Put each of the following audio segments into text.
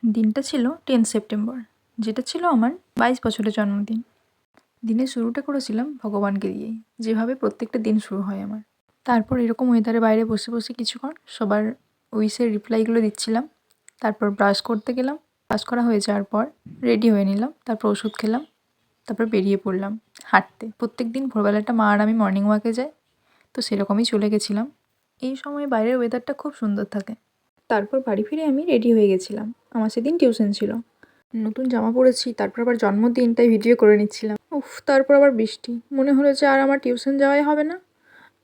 দিনটা ছিল 10 সেপ্টেম্বর, যেটা ছিল আমার 22 বছরের জন্মদিন। দিনের শুরুটা করেছিলাম ভগবানকে দিয়েই, যেভাবে প্রত্যেকটা দিন শুরু হয় আমার। তারপর এরকম ওয়েদারে বাইরে বসে বসে কিছুক্ষণ সবার উইশের রিপ্লাইগুলো দিচ্ছিলাম। তারপর ব্রাশ করতে গেলাম। ব্রাশ করা হয়ে যাওয়ার পর রেডি হয়ে নিলাম। তারপর ওষুধ খেলাম। তারপর বেরিয়ে পড়লাম হাঁটতে। প্রত্যেকদিন ভোরবেলাটা মা আর আমি মর্নিং ওয়াকে যাই, তো সেরকমই চলে গেছিলাম। এই সময় বাইরের ওয়েদারটা খুব সুন্দর থাকে। তারপর বাড়ি ফিরে আমি রেডি হয়ে গেছিলাম। আমার সেদিন টিউশন ছিল। নতুন জামা পরেছি, তারপর আবার জন্মদিন, তাই ভিডিও করে নিচ্ছিলাম। উফ, তারপর আবার বৃষ্টি। মনে হলো যে আর আমার টিউশন যাওয়াই হবে না,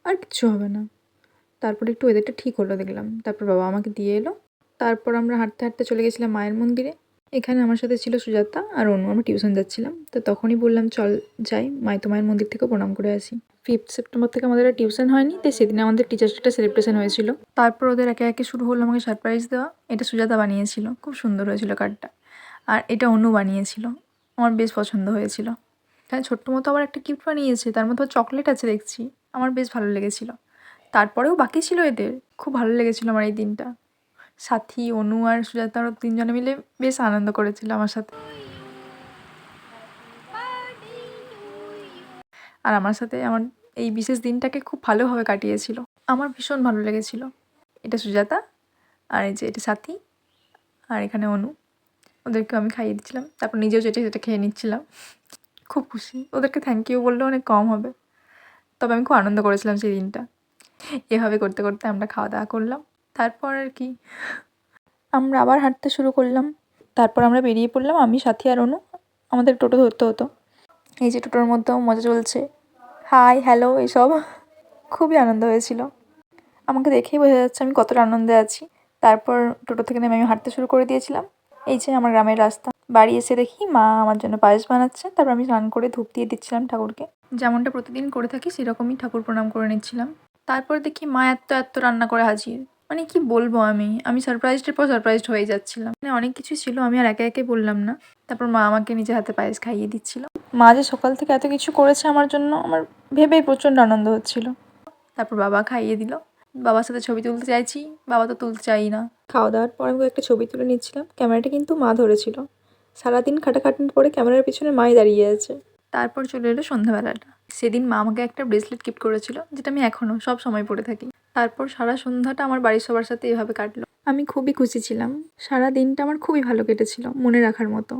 আর কিচ্ছু হবে না। তারপর একটু ওয়েদারটা ঠিক হলো দেখলাম। তারপর বাবা আমাকে দিয়ে এলো। তারপর আমরা হাঁটতে হাঁটতে চলে গেছিলাম মায়ের মন্দিরে। এখানে আমার সাথে ছিল সুজাতা আর অনু। আমরা টিউশন যাচ্ছিলাম, তো তখনই বললাম চল যাই, মায়ের মন্দির থেকে প্রণাম করে আসি। 5th সেপ্টেম্বর থেকে আমাদের আর টিউশন হয়নি, তাই সেদিন আমাদের টিচার্স ডেটা সেলিব্রেশন হয়েছিল। তারপর ওদের একে একে শুরু হলো আমাকে সারপ্রাইজ দেওয়া। এটা সুজাতা বানিয়েছিল, খুব সুন্দর হয়েছিল কার্ডটা। আর এটা অনু বানিয়েছিল, আমার বেশ পছন্দ হয়েছিল। এখানে ছোট্ট মতো আবার একটা গিফট বানিয়েছে, তার মধ্যে চকলেট আছে দেখছি, আমার বেশ ভালো লেগেছিল। তারপরেও বাকি ছিল এদের। খুব ভালো লেগেছিল আমার এই দিনটা। সাথী, অনু আর সুজাতা আরও 3 জনে মিলে বেশ আনন্দ করেছিল আমার সাথে। আর আমার সাথে আমার এই বিশেষ দিনটাকে খুব ভালোভাবে কাটিয়েছিল। আমার ভীষণ ভালো লেগেছিল। এটা সুজাতা, আর এই যে এটা সাথী, আর এখানে অনু। ওদেরকেও আমি খাইয়ে দিচ্ছিলাম। তারপর নিজেও যেটা সেটা খেয়ে নিচ্ছিলাম। খুব খুশি। ওদেরকে থ্যাংক ইউ বললেও অনেক কম হবে, তবে আমি খুব আনন্দ করেছিলাম সেই দিনটা। এভাবে করতে করতে আমরা খাওয়া দাওয়া করলাম। তারপর আর কি আমরা আবার হাঁটতে শুরু করলাম। তারপর আমরা বেরিয়ে পড়লাম, আমি, সাথী আর অনু। আমাদের টোটো ধরতে হতো। এই যে টোটোর মধ্যেও মজা চলছে, হাই হ্যালো এসব। খুবই আনন্দ হয়েছিল। আমাকে দেখেই বোঝা যাচ্ছে আমি কতটা আনন্দে আছি। তারপর টোটো থেকে নেমে আমি হাঁটতে শুরু করে দিয়েছিলাম। এই যে আমার গ্রামের রাস্তা। বাড়ি এসে দেখি মা আমার জন্য পায়েস বানাচ্ছে। তারপর আমি স্নান করে ধূপ দিয়ে দিচ্ছিলাম ঠাকুরকে, যেমনটা প্রতিদিন করে থাকি সেরকমই ঠাকুর প্রণাম করে নিচ্ছিলাম। তারপর দেখি মা এত এত রান্না করে হাজির। মানে কি বলবো, আমি সারপ্রাইজডের পর সারপ্রাইজড হয়ে যাচ্ছিলাম। মানে অনেক কিছুই ছিল, আমি আর একে একে বললাম না। তারপর মা আমাকে নিজে হাতে পায়েস খাইয়ে দিচ্ছিল। মা যে সকাল থেকে এত কিছু করেছে আমার জন্য, আমার ভেবেই প্রচণ্ড আনন্দ হচ্ছিল। তারপর বাবা খাইয়ে দিল। বাবার সাথে ছবি তুলতে চাইছি, বাবা তো তুলতে চাই না। খাওয়া দাওয়ার পর আমি একটা ছবি তুলে নিচ্ছিলাম। ক্যামেরাটা কিন্তু মা ধরেছিল। সারাদিন খাটাখাটনির পরে ক্যামেরার পিছনে মাই দাঁড়িয়ে আছে। তারপর চলে এলো সন্ধ্যাবেলাটা। সেদিন মা আমাকে একটা ব্রেসলেট গিফট করেছিল, যেটা আমি এখনও সব সময় পরে থাকি। তারপর সারা সন্ধ্যাটা আমার বাড়ির সবার সাথে এভাবে কাটলো। আমি খুবই খুশি ছিলাম। সারা দিনটা আমার খুবই ভালো কেটেছিল, মনে রাখার মতো।